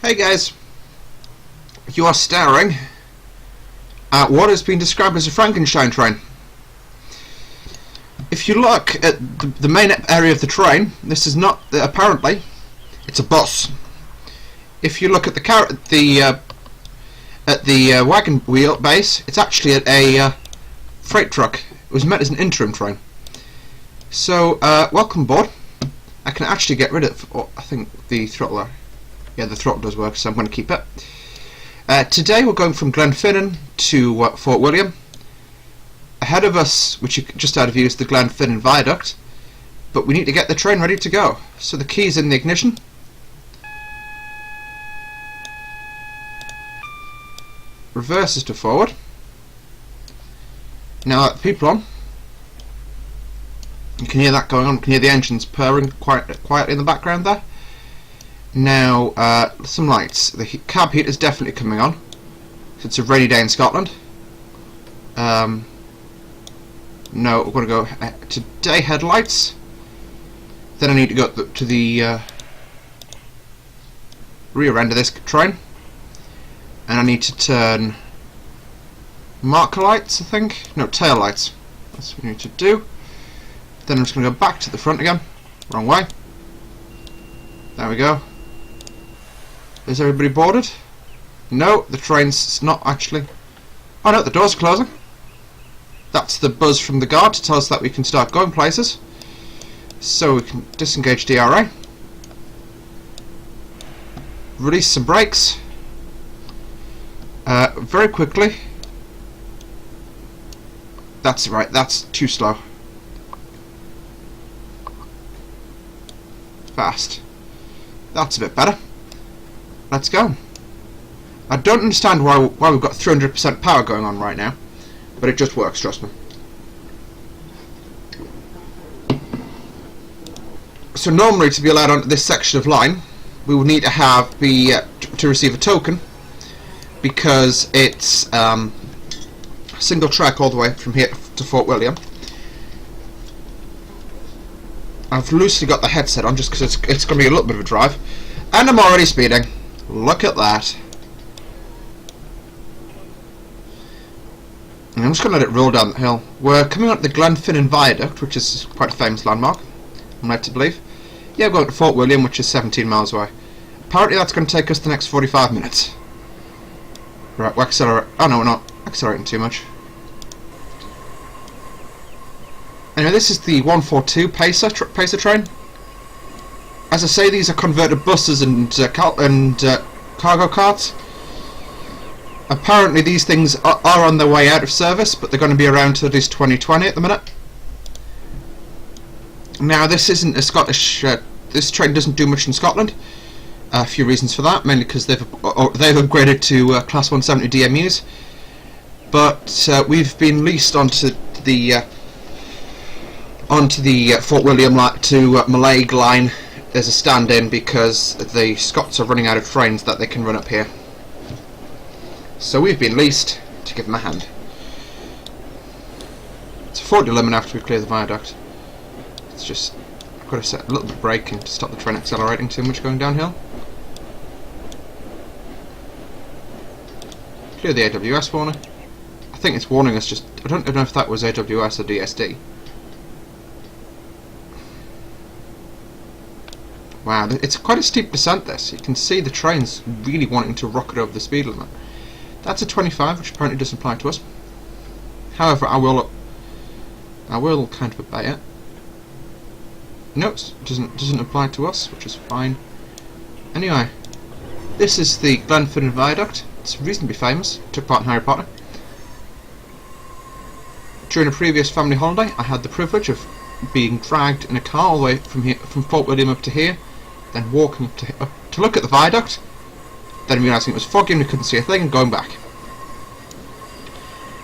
Hey guys, you are staring at what has been described as a Frankenstein train. If you look at the main area of the train, this is not, apparently, it's a bus. If you look at the wagon wheel base, it's actually a freight truck. It was meant as an interim train. So, welcome aboard. I can actually get rid of, I think, the throttle there. Yeah, the throttle does work, so I'm going to keep it. Today we're going from GlennFinnan to Fort William. Ahead of us, which you just out of view, is the GlennFinnan viaduct. But we need to get the train ready to go. So the key's in the ignition. Reverses to forward. Now that the people on, you can hear that going on. You can hear the engines purring quietly in the background there. Now, some lights. The cab heat is definitely coming on. It's a rainy day in Scotland. No, we're going to go to day headlights. Then I need to go to the rear end of this train. And I need to turn marker lights, I think. No, tail lights. That's what we need to do. Then I'm just going to go back to the front again. Wrong way. There we go. Is everybody boarded? No, the train's not actually. Oh no, the doors are closing. That's the buzz from the guard to tell us that we can start going places. So we can disengage DRA. Release some brakes. Very quickly. That's right, that's too slow. Fast. That's a bit better. Let's go. I don't understand why we've got 300% power going on right now, but it just works, trust me. So normally, to be allowed onto this section of line, we will need to have to receive a token, because it's single track all the way from here to Fort William. I've loosely got the headset on just because it's going to be a little bit of a drive, and I'm already speeding. Look at that. And I'm just going to let it roll down the hill. We're coming up the GlennFinnan viaduct, which is quite a famous landmark, I'm led to believe. Yeah, we're going to Fort William, which is 17 miles away. Apparently that's going to take us the next 45 minutes. Right, we'll accelerate. Oh no, we're not accelerating too much. Anyway, this is the 142 Pacer train. As I say, these are converted buses and cargo carts. Apparently these things are on their way out of service, but they're going to be around till at least 2020 at the minute. Now, this isn't a Scottish. This train doesn't do much in Scotland. A few reasons for that, mainly because they've upgraded to Class 170 DMUs. But we've been leased onto the Fort William to Mallaig line. There's a stand-in because the Scots are running out of trains that they can run up here. So we've been leased to give them a hand. It's a 40 limit after we clear the viaduct. It's just, I've got to set a little bit of braking to stop the train accelerating too much going downhill. Clear the AWS warning. I think it's warning us just, I don't know if that was AWS or DSD. Wow, it's quite a steep descent this. You can see the train's really wanting to rocket over the speed limit. That's a 25, which apparently doesn't apply to us. However, I will kind of obey it. No, it doesn't apply to us, which is fine. Anyway, this is the GlennFinnan viaduct. It's reasonably famous. Took part in Harry Potter. During a previous family holiday, I had the privilege of being dragged in a car all the way from Fort William up to here, then walking up to look at the viaduct, then realising it was foggy and we couldn't see a thing, and going back.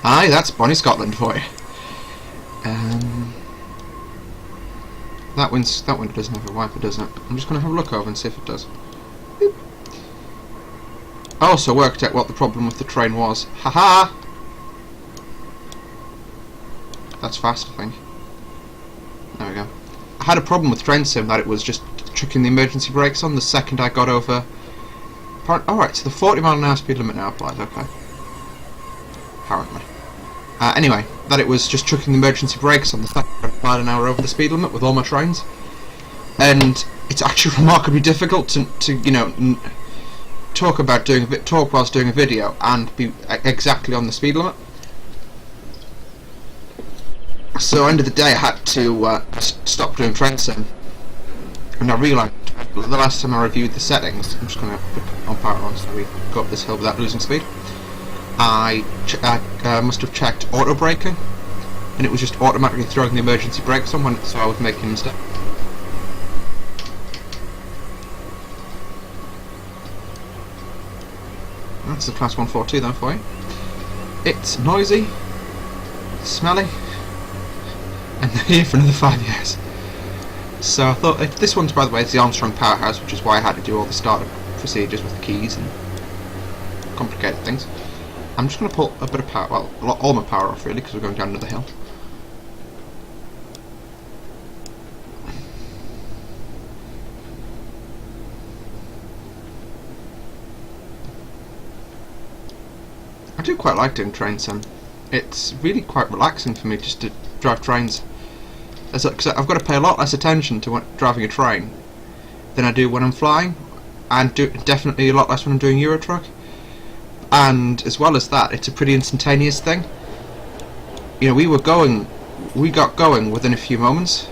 Aye, that's Bonnie Scotland for you. That window doesn't have a wiper, doesn't it? I'm just going to have a look over and see if it does. Boop. I also worked out what the problem with the train was. Haha! That's fast, I think. There we go. I had a problem with Train Sim that it was just chucking the emergency brakes on the second I got over Alright, so the 40 mph speed limit now applies, okay. Apparently. Anyway, that it was just chucking the emergency brakes on the 35 mile an hour over the speed limit with all my trains. And it's actually remarkably difficult to you know, talk whilst doing a video and be exactly on the speed limit. So end of the day I had to stop doing train sim, and I realised the last time I reviewed the settings, I'm just going to put it on power on so we go up this hill without losing speed. I must have checked auto braking, and it was just automatically throwing the emergency brakes on so I was making a mistake. That's the class 142 then for you. It's noisy, smelly, and they're here for another 5 years. So I thought, this one's, by the way, is the Armstrong powerhouse, which is why I had to do all the startup procedures with the keys and complicated things. I'm just going to pull a bit of power, well, all my power off really, because we're going down another hill. I do quite like doing train sim. It's really quite relaxing for me just to drive trains. Because I've got to pay a lot less attention to driving a train than I do when I'm flying, and definitely a lot less when I'm doing Eurotruck. And as well as that, it's a pretty instantaneous thing. You know, we got going within a few moments.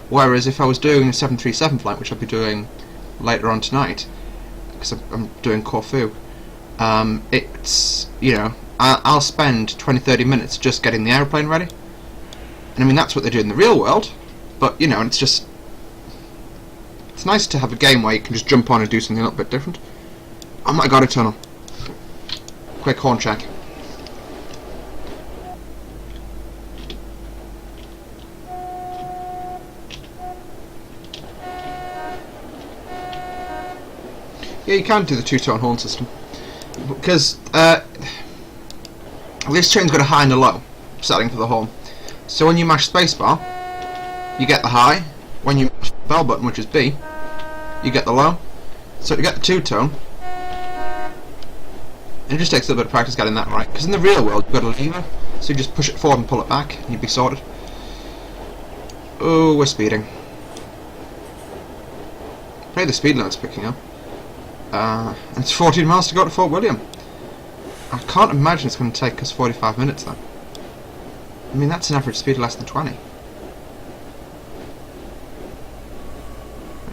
Whereas if I was doing a 737 flight, which I'll be doing later on tonight, because I'm doing Corfu, it's, you know, I'll spend 20-30 minutes just getting the aeroplane ready. And I mean, that's what they do in the real world, but, you know, it's just, it's nice to have a game where you can just jump on and do something a little bit different. Oh my god, a tunnel. Quick horn check. Yeah, you can do the two-tone horn system, because this train's got a high and a low setting for the horn. So when you mash spacebar, you get the high. When you mash the bell button, which is B, you get the low. So to get the two-tone, it just takes a little bit of practice getting that right. Because in the real world, you've got a lever, so you just push it forward and pull it back, and you'd be sorted. Oh, we're speeding. Hey, the speed limit's picking up. And it's 14 miles to go to Fort William. I can't imagine it's going to take us 45 minutes though. I mean, that's an average speed of less than 20.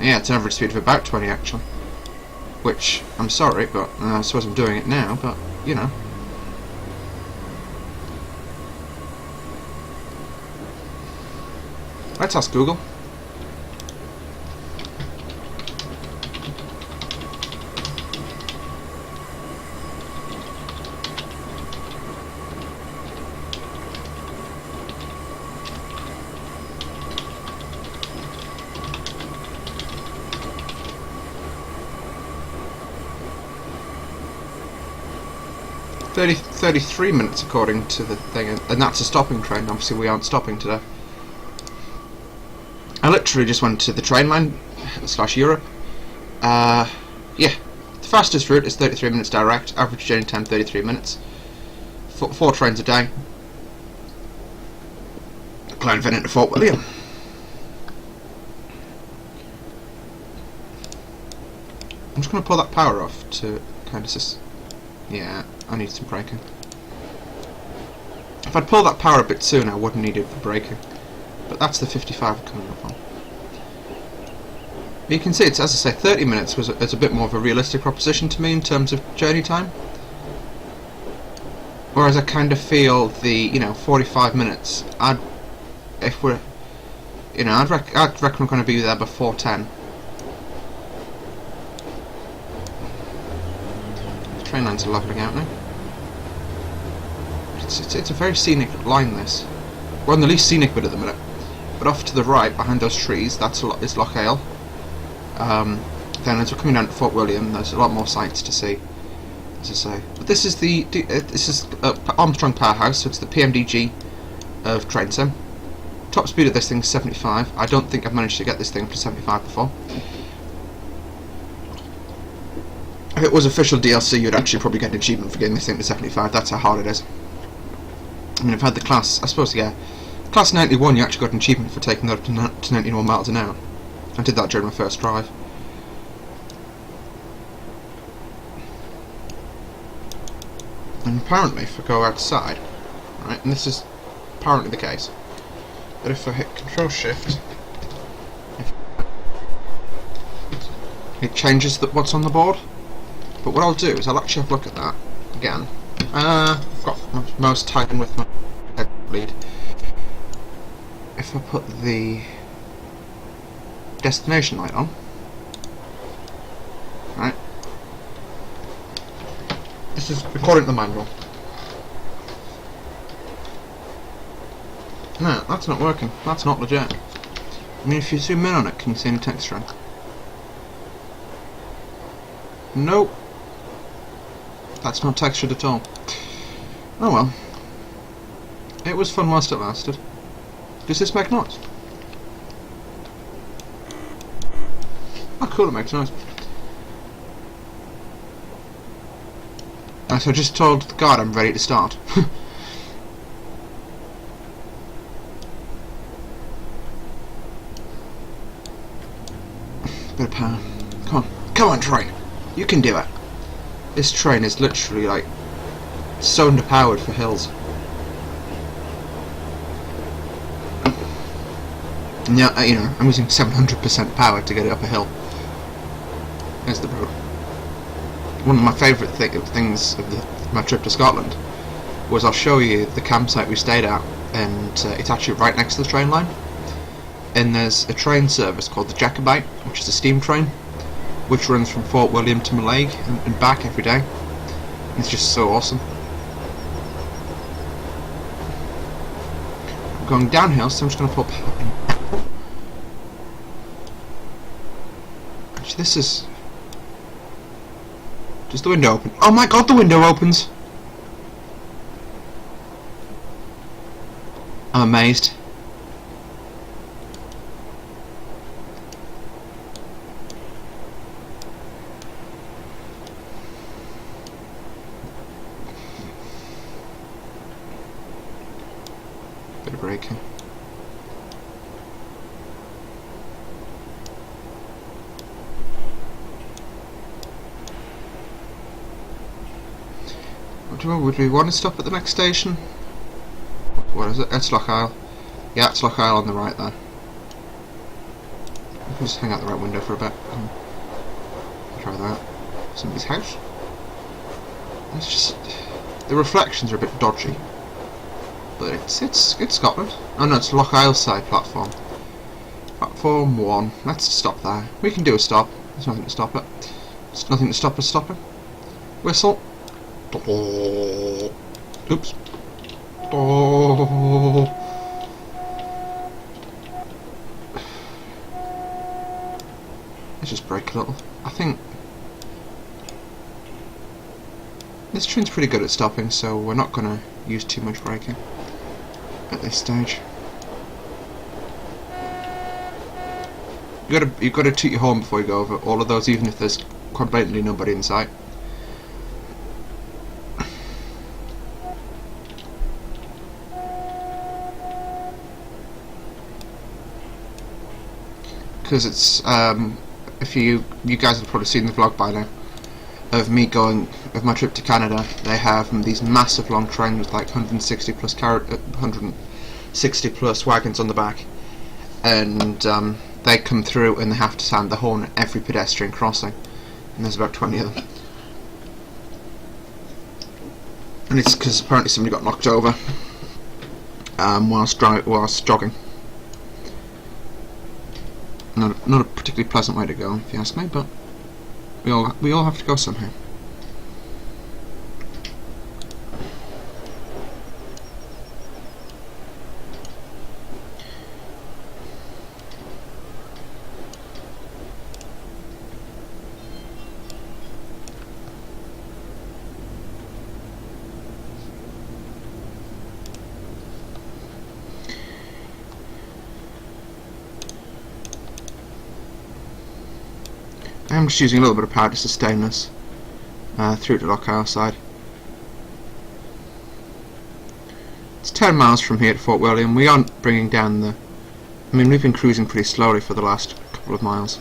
Yeah, it's an average speed of about 20 actually. Which, I'm sorry, but I suppose I'm doing it now, but, you know. Let's ask Google. Thirty 33 minutes according to the thing, and that's a stopping train. Obviously we aren't stopping today. I literally just went to the train line / Europe. Yeah, the fastest route is 33 minutes direct, average journey time 33 minutes. 4 trains a day. GlennFinnan to Fort William. I'm just going to pull that power off to kind of yeah, I need some braking. If I'd pulled that power a bit sooner, I wouldn't need it for braking. But that's the 55 coming up on. You can see, it's, as I say, 30 minutes was a bit more of a realistic proposition to me in terms of journey time. Whereas I kind of feel the, you know, 45 minutes. I'd reckon we're going to be there before 10. Train lines are levelling out now. It's a very scenic line, this. We're on the least scenic bit at the minute. But off to the right, behind those trees, is Loch Ale. Then as we're coming down to Fort William, there's a lot more sights to see, as I say. But this is Armstrong Powerhouse, so it's the PMDG of train sim. Top speed of this thing is 75. I don't think I've managed to get this thing to 75 before. If it was official DLC, you'd actually probably get an achievement for getting this thing to 75. That's how hard it is. I mean, I've had the class, I suppose, yeah. Class 91, you actually got an achievement for taking that up to 91 miles an hour. I did that during my first drive. And apparently, if I go outside, right, and this is apparently the case, that if I hit Control Shift, it changes what's on the board. But what I'll do is I'll actually have a look at that again. I've got my mouse tied with my head bleed. If I put the destination light on, right, this is according to the manual. No, that's not working. That's not legit. I mean, if you zoom in on it, can you see any texture? Nope. That's not textured at all. Oh well. It was fun whilst it lasted. Does this make noise? Oh cool, it makes noise. So I just told the guard I'm ready to start. Bit of power. Come on train! You can do it! This train is literally like so underpowered for hills. And yeah, you know, I'm using 700% power to get it up a hill. There's the road. One of my favourite things of my trip to Scotland was I'll show you the campsite we stayed at, and it's actually right next to the train line. And there's a train service called the Jacobite, which is a steam train, which runs from Fort William to Mallaig and back every day. It's just so awesome. I'm going downhill, so I'm just going to put... Actually, this is... Does the window open? Oh my god, the window opens! I'm amazed. Bit of braking. Would we want to stop at the next station? What is it? It's Loch Isle. Yeah, it's Loch Isle on the right there. I can just hang out the right window for a bit. Try that. Somebody's house. It's just the reflections are a bit dodgy, but it's Scotland. Oh no, it's Loch Isle side platform. Platform 1. Let's stop there. We can do a stop. There's nothing to stop it. There's nothing to stop us stopping. Whistle. Oops. Let's just brake a little. I think this train's pretty good at stopping, so we're not going to use too much braking at this stage. You've got to toot your horn before you go over all of those, even if there's quite blatantly nobody in sight. Because it's if you guys have probably seen the vlog by now of me going of my trip to Canada. They have these massive long trains with like 160 plus wagons on the back, and they come through and they have to sound the horn at every pedestrian crossing, and there's about 20 of them. And it's because apparently somebody got knocked over whilst jogging. Not a particularly pleasant way to go, if you ask me, but we all have to go somehow. I'm just using a little bit of power to sustain this. through to Lock Isle side. It's 10 miles from here to Fort William. We aren't bringing down the... I mean, we've been cruising pretty slowly for the last couple of miles.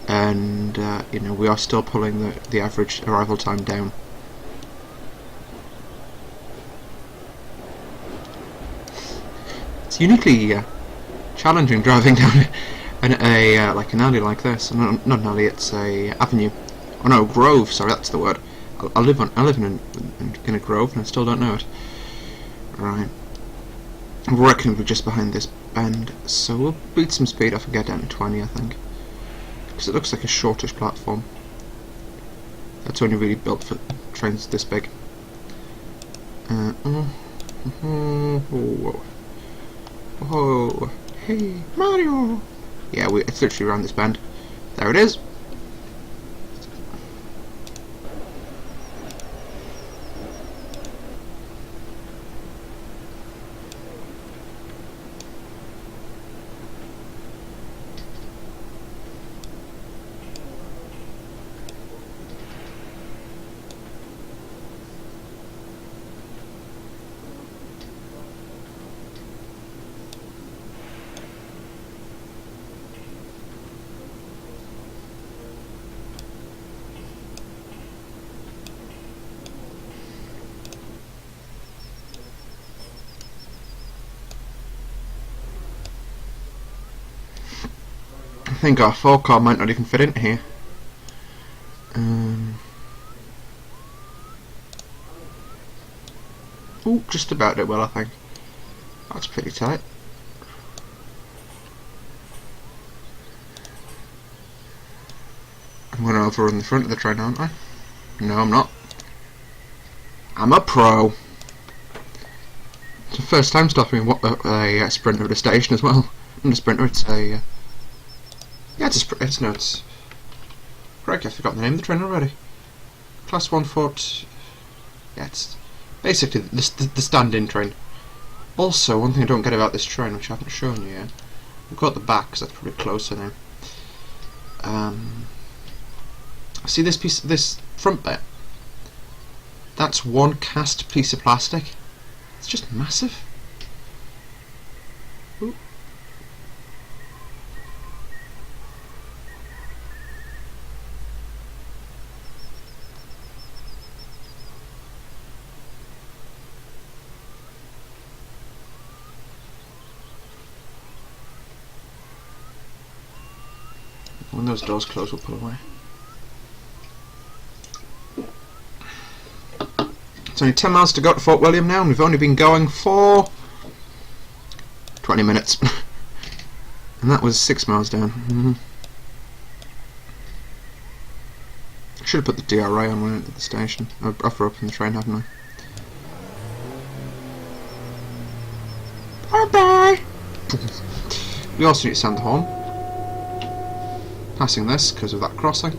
And, you know, we are still pulling the average arrival time down. It's uniquely challenging driving down a like an alley like this. Not an alley, it's a avenue. Oh no, grove. Sorry, that's the word. I live in a grove, and I still don't know it. Right. We're reckonably just behind this bend, so we'll beat some speed off and get down to 20, I think. Because it looks like a shortish platform. That's only really built for trains this big. Oh, hey, Mario! Yeah, it's literally around this bend. There it is. I think our 4-car might not even fit into here. Oh, just about it will, I think. That's pretty tight. I'm going to overrun the front of the train, aren't I? No, I'm not. I'm a pro. It's the first time stopping a sprinter at a station as well. Not a sprinter, it's a... yeah, it's Greg, I've forgotten the name of the train already. Class 1 Fort... yeah, it's basically the stand-in train. Also, one thing I don't get about this train, which I haven't shown you yet, we've got the back, because that's probably closer now. See this front bit? That's one cast piece of plastic. It's just massive. Ooh. When those doors close, we'll pull away. It's only 10 miles to go to Fort William now, and we've only been going for 20 minutes. And that was 6 miles down. I should have put the DRA on when I went to the station. I've opened the train, haven't I? Bye bye! We also need to sound the horn. Passing this because of that crossing.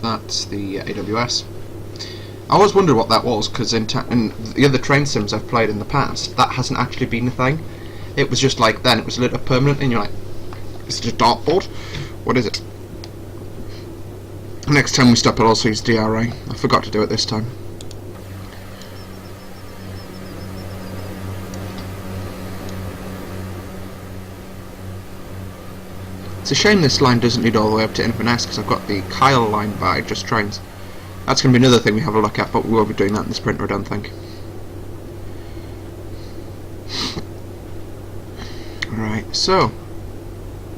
That's the AWS. I always wondered what that was, because in the other train sims I've played in the past, that hasn't actually been a thing. It was just like then, it was lit up permanent, and you're like, is it a dartboard? What is it? Next time we stop, I'll also use DRA. I forgot to do it this time. It's a shame this line doesn't lead all the way up to Inverness, because I've got the Kyle line by Just Trains. That's going to be another thing we have a look at, but we won't be doing that in the Sprinter, I don't think. Alright, so,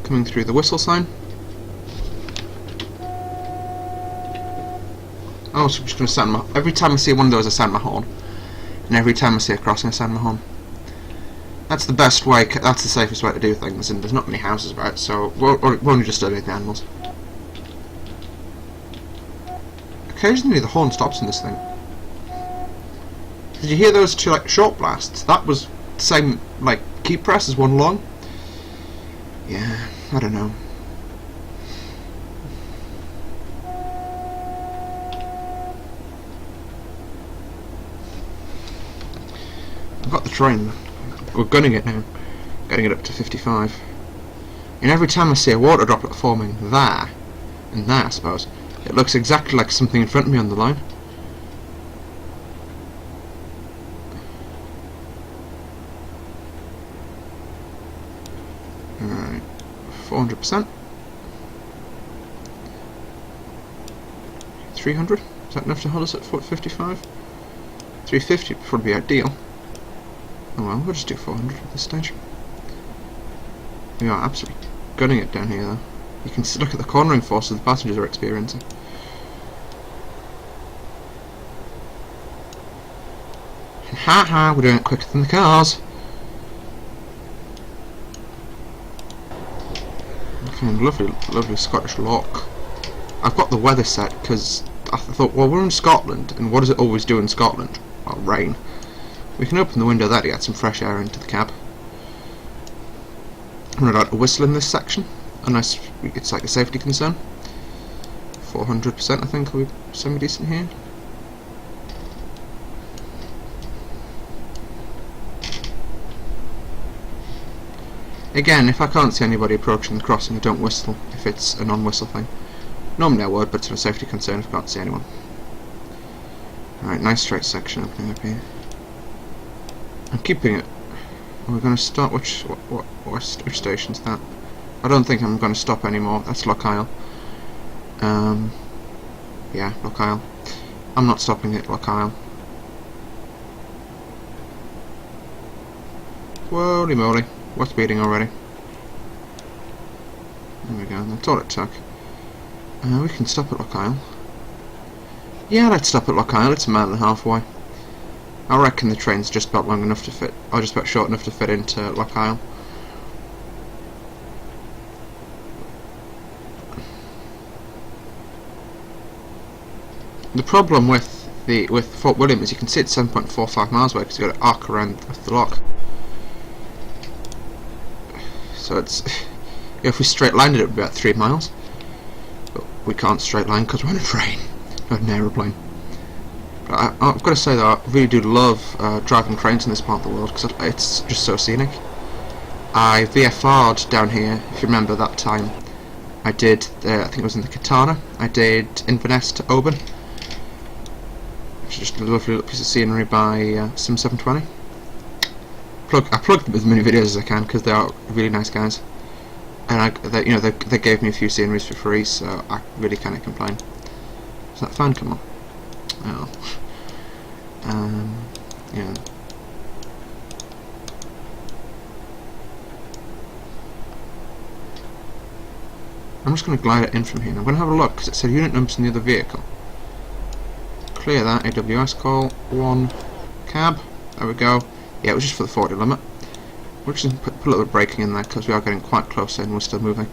coming through the whistle sign. Oh, so I'm just going to sound my... every time I see one of those I sound my horn. And every time I see a crossing I sound my horn. That's the best way, that's the safest way to do things, and there's not many houses about, so we're only disturbing the animals. Occasionally the horn stops in this thing. Did you hear those two like short blasts? That was the same like key press as one long. Yeah, I don't know. I've got the train. We're gunning it now, getting it up to 55. And every time I see a water droplet forming there, in there, I suppose. It looks exactly like something in front of me on the line. Alright, 400%. 300? Is that enough to hold us at 55? 350 would probably be ideal. Oh well, we'll just do 400 at this stage. We are absolutely gunning it down here though. You can look at the cornering forces the passengers are experiencing. And haha, we're doing it quicker than the cars. Okay, lovely, lovely Scottish lock. I've got the weather set because I thought, well, we're in Scotland, and what does it always do in Scotland? Well, rain. We can open the window there to get some fresh air into the cab. I'm not allowed to whistle in this section, unless it's like a safety concern. 400% I think will be semi-decent here. Again, if I can't see anybody approaching the crossing, I don't whistle if it's a non-whistle thing. Normally I would, but it's a safety concern if I can't see anyone. Alright, nice straight section opening up here. I'm keeping it. We're going to start. Which station's that? I don't think I'm going to stop anymore. That's Loch Isle. Yeah, Loch Isle. I'm not stopping at Loch Isle. Holy moly! What's beating already? There we go. That's all it took. We can stop at Loch Isle. Yeah, let's stop at Loch Isle. It's a mile and a half away. I reckon the train's just about long enough to fit, or just about short enough to fit into Loch Isle. The problem with Fort William is you can see it's 7.45 miles away because you've got to arc around the lock. So it's if we straight lined it, it would be about 3 miles. But we can't straight line because we're on a train, not an aeroplane. But I've got to say though, I really do love driving trains in this part of the world because it's just so scenic. I VFR'd down here, if you remember that time. I did, I think it was in the Katana. I did Inverness to Oban, which is just a lovely little piece of scenery by Sim 720. I plugged them as many videos as I can because they are really nice guys, and they gave me a few sceneries for free, so I really can't complain. Is that fan come on? Oh. Yeah. I'm just going to glide it in from here. I'm going to have a look because it said unit numbers in the other vehicle. Clear that. AWS call 1 cab. There we go. Yeah, it was just for the 40 limit. We'll just put a little bit of braking in there because we are getting quite close and we're still moving.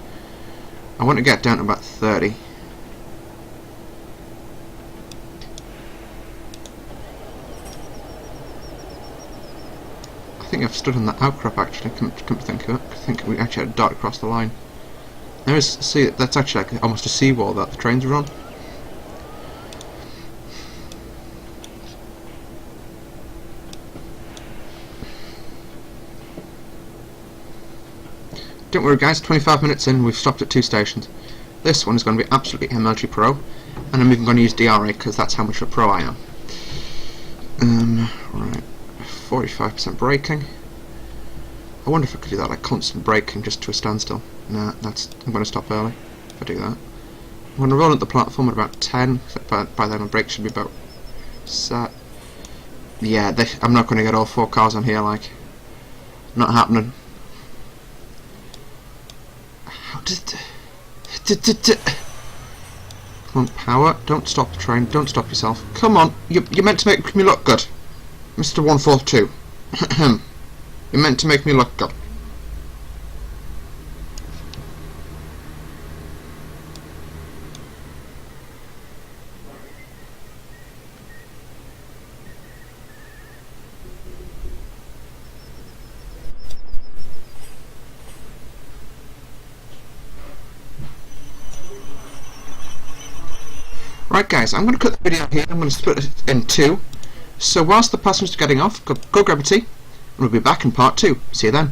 I want to get down to about 30. I think I've stood on that outcrop actually, come to think of it. I think we actually had a dot across the line. There is, see, that's actually like almost a seawall that the trains are on. Don't worry guys, 25 minutes in, we've stopped at 2 stations. This one is going to be absolutely MLG Pro, and I'm even going to use DRA because that's how much of a pro I am. Right, 45% braking. I wonder if I could do that, like constant braking just to a standstill. Nah, I'm going to stop early if I do that. I'm going to roll at the platform at about 10, by then my brakes should be about set. Yeah, I'm not going to get all 4 cars on here, like, not happening. How did... Come on, power, don't stop the train, don't stop yourself. Come on, you're meant to make me look good, Mr. 142. You're meant to make me look good. Right guys, I'm going to cut the video here, I'm going to split it in 2. So whilst the passengers are getting off, go grab a tea, and we'll be back in part 2. See you then.